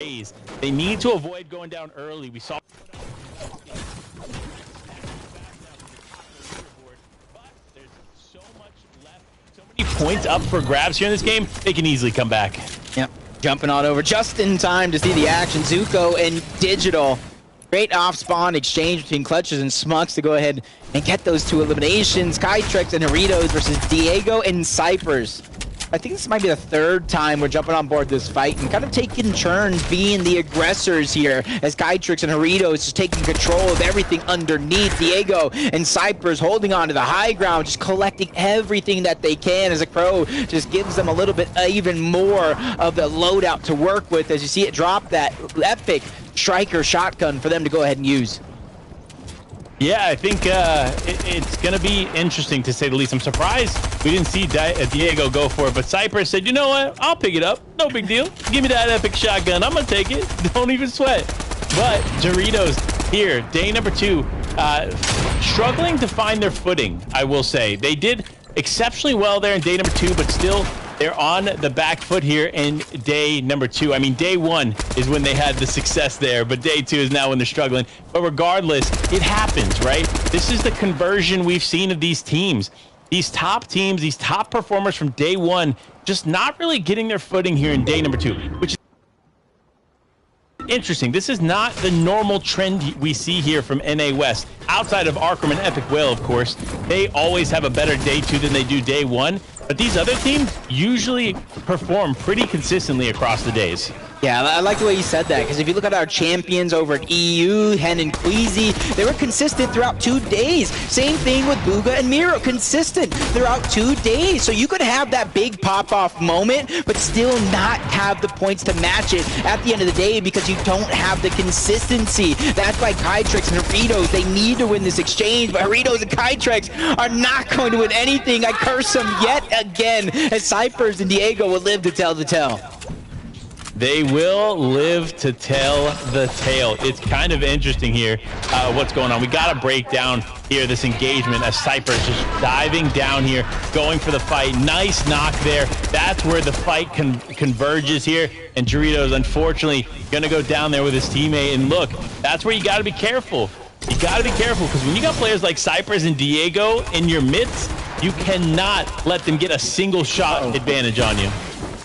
They need to avoid going down early. We saw there's so much left, so many points up for grabs here in this game. They can easily come back. Yep, jumping on over just in time to see the action. Zuko and Digital. Great off-spawn exchange between Clutches and Smucks to go ahead and get those two eliminations. Kytrex and Doritos versus Diego and Cyphers. I think this might be the third time we're jumping on board this fight and kind of taking turns being the aggressors here as Kytrex and Doritos is taking control of everything underneath. Diego and Cyphers holding on to the high ground, just collecting everything that they can as a Crow just gives them a little bit even more of the loadout to work with as you see it drop that epic striker shotgun for them to go ahead and use. Yeah, I think it's going to be interesting to say the least. I'm surprised we didn't see Diego go for it, but Cypress said, you know what, I'll pick it up. No big deal. Give me that epic shotgun. I'm going to take it. Don't even sweat. But Doritos here, day number 2, struggling to find their footing, I will say. They did exceptionally well there in day number 2, but still they're on the back foot here in day number 2. I mean, day 1 is when they had the success there, but day 2 is now when they're struggling. But regardless, it happens, right? This is the conversion we've seen of these teams. These top teams, these top performers from day 1, just not really getting their footing here in day number 2, which is interesting. This is not the normal trend we see here from NA West. Outside of Arkham and Epic Whale, of course, they always have a better day 2 than they do day 1. But these other teams usually perform pretty consistently across the days. Yeah, I like the way you said that, because if you look at our champions over at EU, Hen and Queasy, they were consistent throughout 2 days. Same thing with Booga and Miro, consistent throughout 2 days. So you could have that big pop-off moment, but still not have the points to match it at the end of the day because you don't have the consistency. That's why Kytrex and Doritos, they need to win this exchange, but Doritos and Kytrex are not going to win anything. I curse them yet again, as Cyphers and Diego will live to tell the tale. They will live to tell the tale. It's kind of interesting here what's going on. We got to break down here this engagement as Cyphers just diving down here, going for the fight. Nice knock there. That's where the fight converges here. And Doritos, unfortunately, going to go down there with his teammate. And look, that's where you got to be careful. You got to be careful because when you got players like Cyphers and Diego in your midst, you cannot let them get a single shot advantage on you.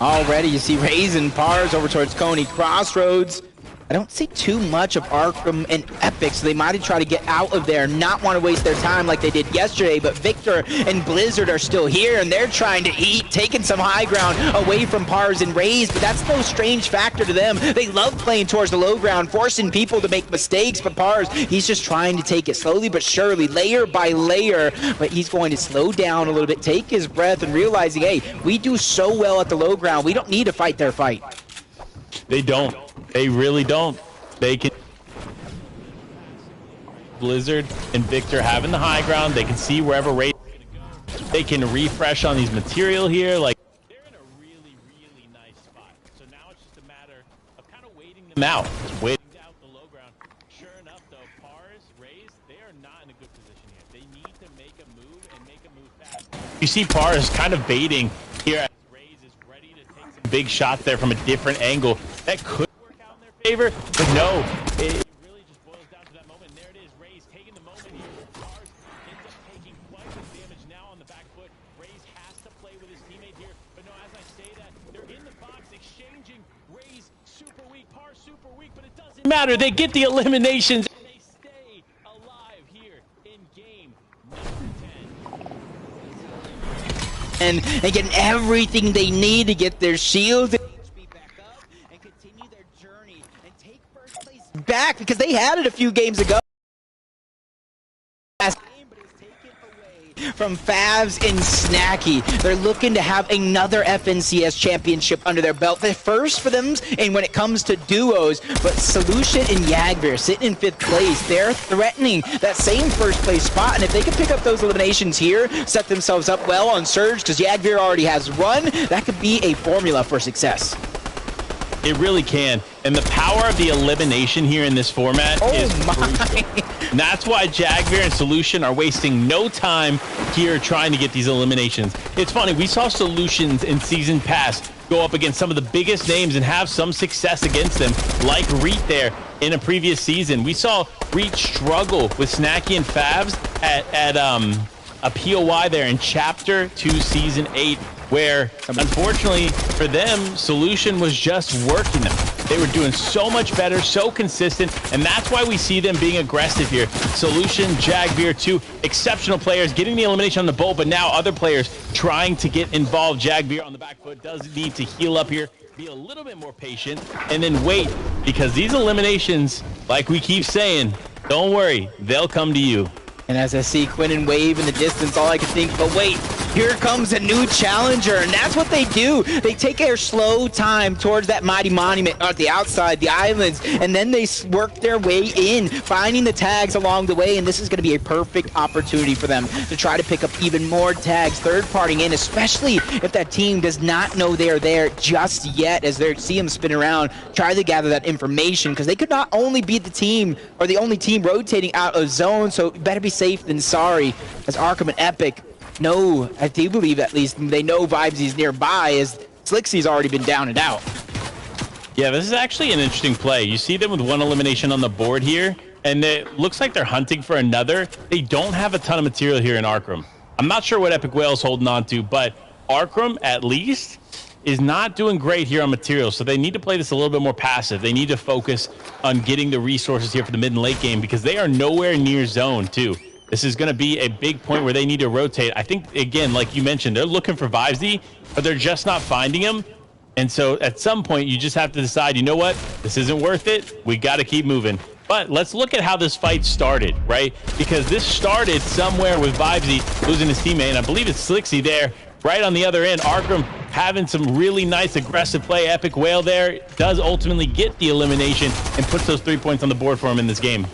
Already, you see Raze and Pars over towards Coney Crossroads. I don't see too much of Arkham and Epic, so they might try to get out of there, not want to waste their time like they did yesterday, but Victor and Blizzard are still here, and they're trying to eat, taking some high ground away from Pars and Raze, but that's no strange factor to them. They love playing towards the low ground, forcing people to make mistakes, but Pars, he's just trying to take it slowly but surely, layer by layer, but he's going to slow down a little bit, take his breath, and realizing, hey, we do so well at the low ground, we don't need to fight their fight. They don't. They really don't. They can. Blizzard and Victor having the high ground. They can see wherever Ray. They can refresh on these material here. Like they're in a really, really nice spot. So now it's just a matter of kind of waiting them out. Just waiting out the low ground. Sure enough, though, Pars, Raze, they are not in a good position here. They need to make a move and make a move fast. You see Pars kind of baiting here. Raze is ready to take some big shots there from a different angle. That could work out in their favor, but no. It really just boils down to that moment. And there it is, Raze taking the moment here. Pars ends up taking quite a damage now on the back foot. Raze has to play with his teammate here, but no, as I say that, they're in the box exchanging. Raze super weak, Pars super weak, but it doesn't matter. They get the eliminations. And they stay alive here in game number 10. And getting everything they need to get their shields back because they had it a few games ago. But it was taken away from Favs and Snacky. They're looking to have another FNCS championship under their belt. The first for them, and when it comes to duos, but Solution and Yagvir sitting in 5th place. They're threatening that same first place spot, and if they can pick up those eliminations here, set themselves up well on Surge, because Yagvir already has one, that could be a formula for success. It really can. And the power of the elimination here in this format is crucial. And that's why Jagbeer and Solution are wasting no time here trying to get these eliminations. It's funny, we saw Solutions in season past go up against some of the biggest names and have some success against them, like Reet there in a previous season. We saw Reet struggle with Snacky and Favs at a POI there in Chapter 2, Season 8, where, unfortunately for them, Solution was just working them. They were doing so much better, so consistent, and that's why we see them being aggressive here. Solution, Jagbeer, two exceptional players getting the elimination on the bolt, but now other players trying to get involved. Jagbeer on the back foot does need to heal up here, be a little bit more patient, and then wait, because these eliminations, like we keep saying, don't worry, they'll come to you. And as I see Quinn and Wave in the distance, all I can think, but wait, here comes a new challenger, and that's what they do. They take their slow time towards that mighty monument at the outside, the islands, and then they work their way in, finding the tags along the way, and this is going to be a perfect opportunity for them to try to pick up even more tags, third-partying in, especially if that team does not know they're there just yet, as they see them spin around, try to gather that information, because they could not only be the team, or the only team rotating out of zone, so better be safe than sorry, as Arkham and Epic know, I do believe at least, they know Vibesy's nearby, as Slixy's already been down and out. Yeah, this is actually an interesting play. You see them with one elimination on the board here, and it looks like they're hunting for another. They don't have a ton of material here in Arkham. I'm not sure what Epic Whale's holding on to, but Arkham, at least, is not doing great here on material, so they need to play this a little bit more passive. They need to focus on getting the resources here for the mid and late game, because they are nowhere near zone, too. This is going to be a big point where they need to rotate. I think, again, like you mentioned, they're looking for Vibesy, but they're just not finding him. And so at some point, you just have to decide, you know what? This isn't worth it. We got to keep moving. But let's look at how this fight started, right? Because this started somewhere with Vibesy losing his teammate, and I believe it's Slixy there, right on the other end. Arkham having some really nice aggressive play. Epic Whale there does ultimately get the elimination and puts those 3 points on the board for him in this game.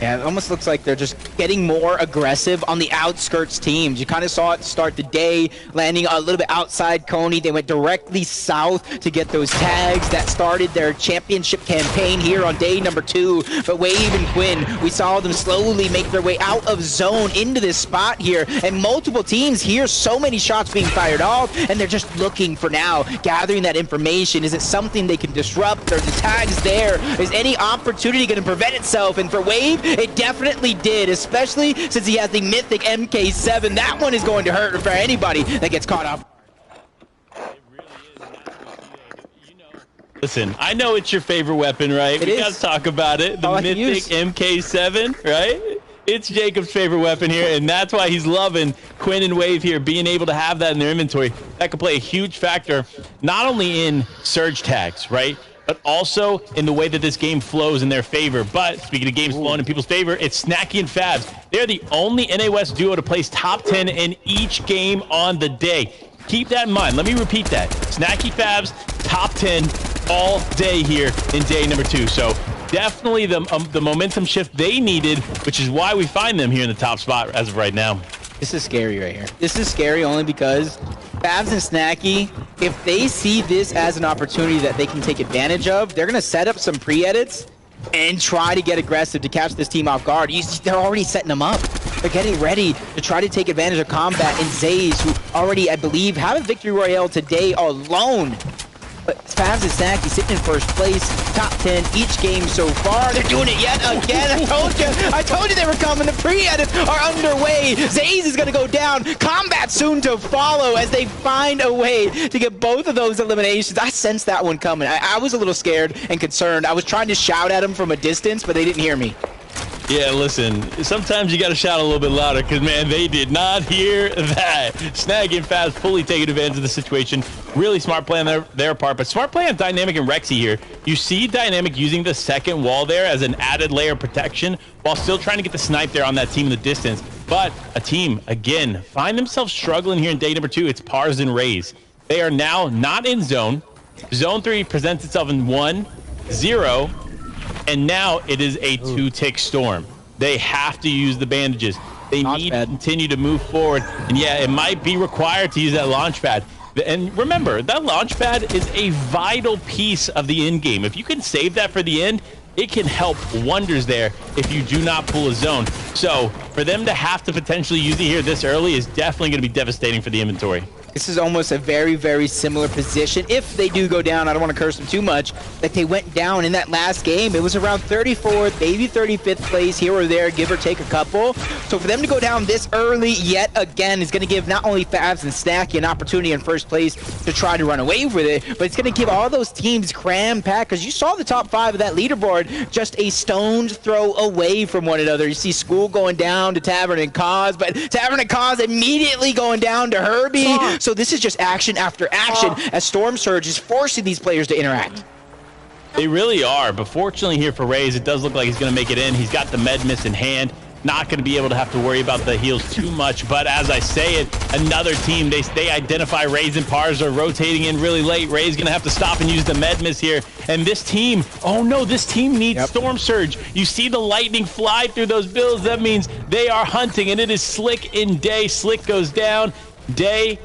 Yeah, it almost looks like they're just getting more aggressive on the outskirts teams. You kind of saw it start the day, landing a little bit outside Coney. They went directly south to get those tags. That started their championship campaign here on day number 2. But Wave and Quinn, we saw them slowly make their way out of zone into this spot here. And multiple teams here, so many shots being fired off, and they're just looking for now, gathering that information. Is it something they can disrupt? Are the tags there? Is any opportunity going to prevent itself? And for Wave, it definitely did, especially since he has the mythic MK7. That one is going to hurt for anybody that gets caught up. It really is. Listen, I know it's your favorite weapon, right? We got to talk about it. The mythic MK7, right? It's Jacob's favorite weapon here, and that's why he's loving Quinn and Wave here, being able to have that in their inventory. That could play a huge factor, not only in surge tags, right? But also in the way that this game flows in their favor. But speaking of games flowing in people's favor, it's Snacky and Favs. They're the only NA West duo to place top 10 in each game on the day. Keep that in mind. Let me repeat that. Snacky Favs, top 10 all day here in day number 2. So definitely the momentum shift they needed, which is why we find them here in the top spot as of right now. This is scary right here. This is scary only because Favs and Snacky, if they see this as an opportunity that they can take advantage of, they're going to set up some pre-edits and try to get aggressive to catch this team off guard. They're already setting them up. They're getting ready to try to take advantage of combat and Zays, who already, I believe, have a victory royale today alone. But Favs and Snacky sitting in first place, top 10 each game so far. They're doing it yet again. I told you they were coming. The pre-edits are underway. Zays is going to go down. Combat soon to follow as they find a way to get both of those eliminations. I sensed that one coming. I was a little scared and concerned. I was trying to shout at them from a distance, but they didn't hear me. Yeah, listen, sometimes you got to shout a little bit louder because, man, they did not hear that. Snag and Fast fully taking advantage of the situation. Really smart play on their part, but smart play on Dynamic and Rexy here. You see Dynamic using the second wall there as an added layer of protection while still trying to get the snipe there on that team in the distance. But a team, again, find themselves struggling here in day number 2. It's Pars and Rays. They are now not in zone. Zone 3 presents itself in 1, 0, and now it is a 2-tick storm. They have to use the bandages. They need to continue to move forward. And yeah, it might be required to use that launch pad. And remember, that launch pad is a vital piece of the end game. If you can save that for the end, it can help wonders there if you do not pull a zone. So for them to have to potentially use it here this early is definitely going to be devastating for the inventory. This is almost a very, very similar position. If they do go down, I don't want to curse them too much, like they went down in that last game. It was around 34th, maybe 35th place here or there, give or take a couple. So for them to go down this early yet again is going to give not only Fabs and Snacky an opportunity in first place to try to run away with it, but it's going to give all those teams cram-packed, because you saw the top 5 of that leaderboard just a stone's throw away from one another. You see School going down to Tavern and Cause, but Tavern and Cause immediately going down to Herbie. So this is just action after action as Storm Surge is forcing these players to interact. They really are, but fortunately here for Raze, it does look like he's going to make it in. He's got the med miss in hand. Not going to be able to have to worry about the heals too much, but as I say it, another team, they identify Raze and Pars are rotating in really late. Raze going to have to stop and use the med miss here, and this team, oh no, this team needs Storm Surge. You see the lightning fly through those builds. That means they are hunting, and it is Slick in Day. Slick goes down. Day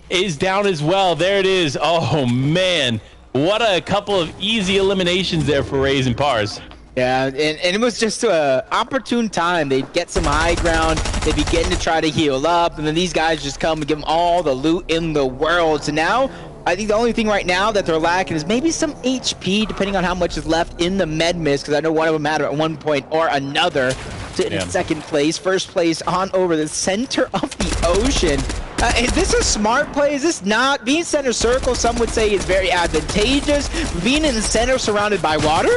is down as well. There it is. Oh man, what a couple of easy eliminations there for Raze and Pars. Yeah, and it was just an opportune time. They'd get some high ground, they'd be getting to try to heal up, and then these guys just come and give them all the loot in the world. So now, I think the only thing right now that they're lacking is maybe some HP, depending on how much is left in the med miss, because I know one of them had at one point or another. In second place, first place on over the center of the ocean. Is this a smart play? Is this not? Being center circle, some would say is very advantageous. Being in the center surrounded by water?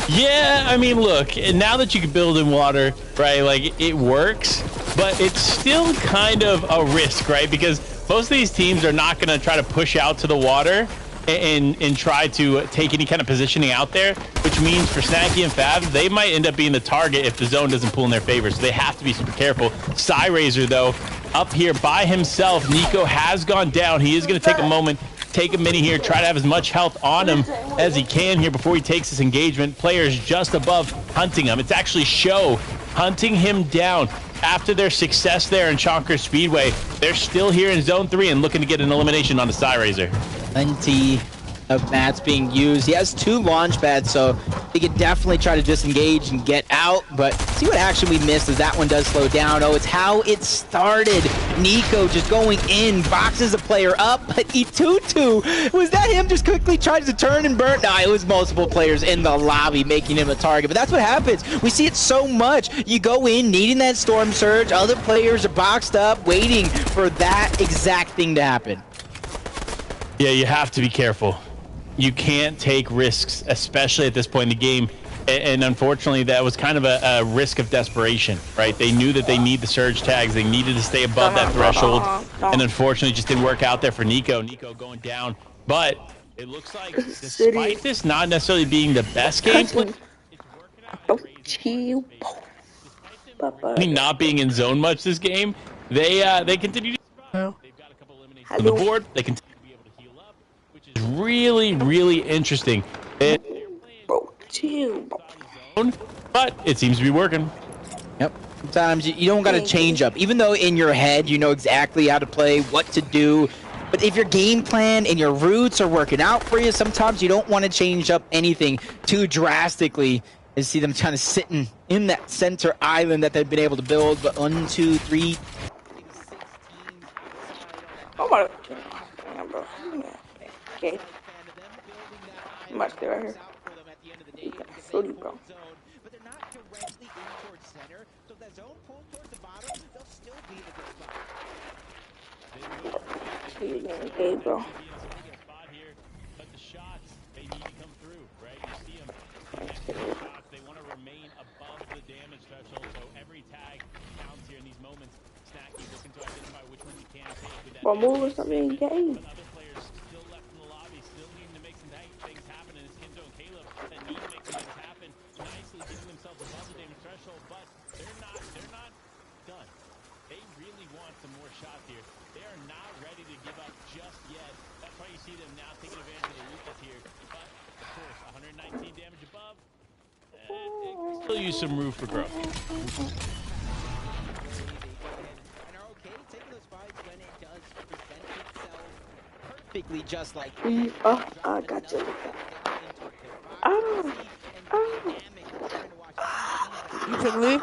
Yeah, I mean, look, now that you can build in water, right, like, it works, but it's still kind of a risk, right? Because most of these teams are not going to try to push out to the water and try to take any kind of positioning out there, which means for Snacky and Fab, they might end up being the target if the zone doesn't pull in their favor, so they have to be super careful. Psyrazor, though, up here by himself. Nico has gone down. He is going to take a moment, take a minute here, try to have as much health on him as he can here before he takes this engagement. Players just above hunting him. It's actually Show hunting him down. After their success there in Chonker Speedway, they're still here in Zone 3 and looking to get an elimination on the Psyrazor. Plenty of mats being used. He has 2 launch pads, so he could definitely try to disengage and get out, but see what action we missed as that one does slow down. Oh, it's how it started. Nico just going in, boxes a player up, but Itutu, was that him just quickly tries to turn and burn? No, it was multiple players in the lobby making him a target, but that's what happens. We see it so much. You go in needing that Storm Surge, other players are boxed up, waiting for that exact thing to happen. Yeah, you have to be careful. You can't take risks, especially at this point in the game. And unfortunately, that was kind of a risk of desperation, right? They knew that they need the surge tags. They needed to stay above that threshold. And unfortunately, it just didn't work out there for Nico. Nico going down. But it looks like, despite this not necessarily being the best gameplay, not being in zone much this game, they continue to... They've got a couple eliminations on the board. They continue to be able to heal up, which is really, really interesting. But it seems to be working. Yep. Sometimes you don't got to change up. Even though in your head you know exactly how to play, what to do. But if your game plan and your routes are working out for you, sometimes you don't want to change up anything too drastically. And see them kind of sitting in that center island that they've been able to build. But 1, 2, 3, 16. Oh my God. Okay. Much there right here. Fruity, bro. But they're not directly in towards center, so if that zone pulls towards the bottom, they'll still be in a good spot. Okay, bro. But the shots, they need to come through, right? You see them. They want to remain above the damage threshold, so every tag counts here in these moments. Snacky looking to identify which ones he can take with that. But move or something in game. But other players still left in the lobby, still needing to make some things happen, and it's Kenzo and Caleb that need to make some things happen, nicely getting themselves above the damage threshold, but they're not done. They really want some more shots here. They are not ready to give up just yet. That's why you see them now taking advantage of the loot that's here. But, of course, 119 damage above, it can still use some room for growth. And are okay taking those fights when it does present itself. Typically just like Please. Oh, I got you. Oh. Oh. You can leave?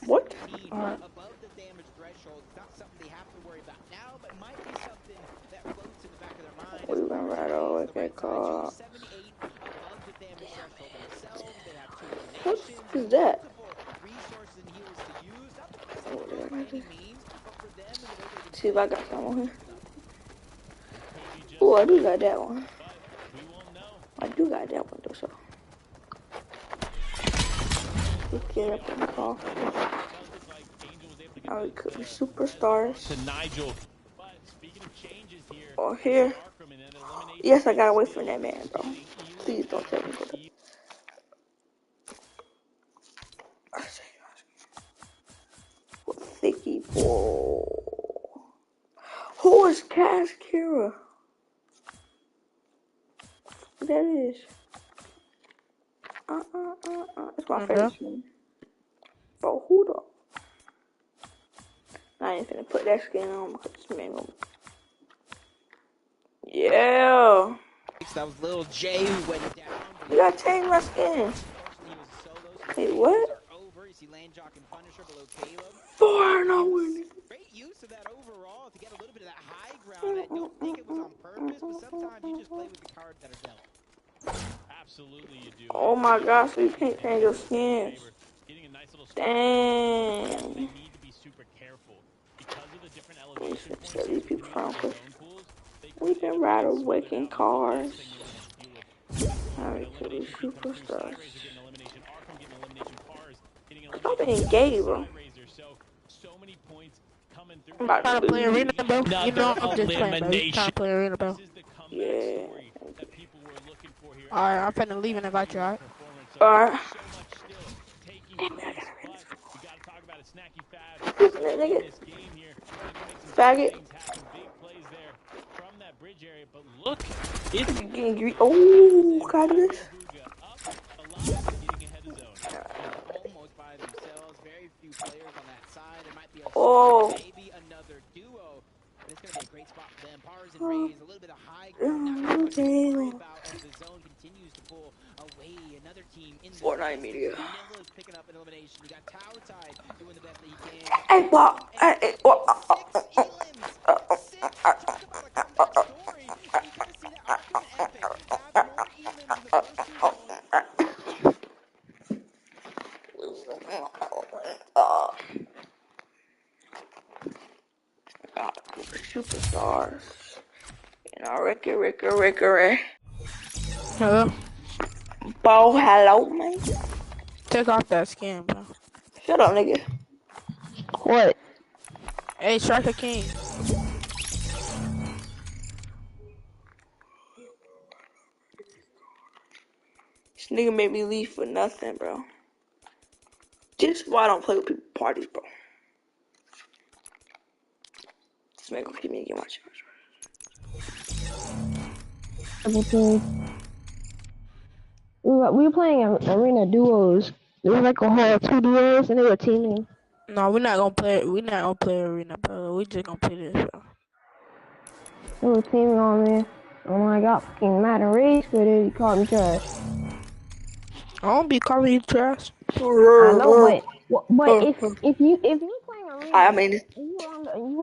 What? Alright. above the damage threshold. It's not something they have to worry about now, but might be something that floats in the back of their mind as We went Pars and right Rays over on the that right side. car. 78 above the damage threshold themselves. They have 2 What eliminations is and that? multiple resources and heals to use. Not the best of What did builds I by got any there? means, but for them and the way they've been See if I playing, got some on here. it's enough. Oh, I do got that one. But we won't know. I do got that one though, so. Let's get up in the car. Does look like Angel was able to get Now we the could be res superstars. to Nigel. But speaking of changes here, Or here. Arkham and an elimination Yes, I got away still from that man, bro. getting Elam Please don't tell me out. what to. Thicky boy. Who is Cash Kira? What that is? It's my favorite skin. Bro, who the? I ain't finna put that skin on because this man gonna. Yeah. That was Lil J who went down. You gotta change my skin. Wait, what? 4-0 winning. Great use of that overall to get a little bit of that high ground. I don't think it was on purpose, but sometimes you just play with the cards that are dealt. Absolutely, you do. Oh my gosh, so you can't change your skins. Getting a nice little Dang. They need to be super careful because of the different elevation points. So these people from Zone pools, we can ride a waking cars. Alright, kill these superstars. Stop being gay, bro. I'm about Trying to to play arena, bro. You know Another I'm just playing, bro. You trying to play arena, bro. Yeah. Alright, I'm finna leave and invite you, alright? Alright. Faggot. Look, it's oh, got this. Almost by themselves. Very few players on that side. There might be Oh. maybe another duo. But it's going to be a great spot for them. Pars and Rays, a little bit of high ground. Not much to worry about as the zone continues to pull away. Another team in the Fortnite media. Manila's picking up an elimination. You got Towtide doing the best that he can. Hey, Bob. Hey, what? Six elims. Six. Talk about a comeback story. And you kind of see that Arkham and Epic have more elims in the first 2 zones. Superstars. You know, Ricky. Hello? Bo, hello, man. Take off that skin, bro. Shut up, nigga. What? Hey, Striker King. This nigga made me leave for nothing, bro. This is why I don't play with people parties, bro. This man gonna keep me get my charge. We were playing arena duos. It was like a whole 2 duos, and they were teaming. No, we're not gonna play. We're not gonna play arena, bro. We just gonna play this, bro. They were teaming on me. Oh my god, fucking mad and rage with it. He called me trash. I don't be calling you trash. I know, but if you playing arena, I mean, and you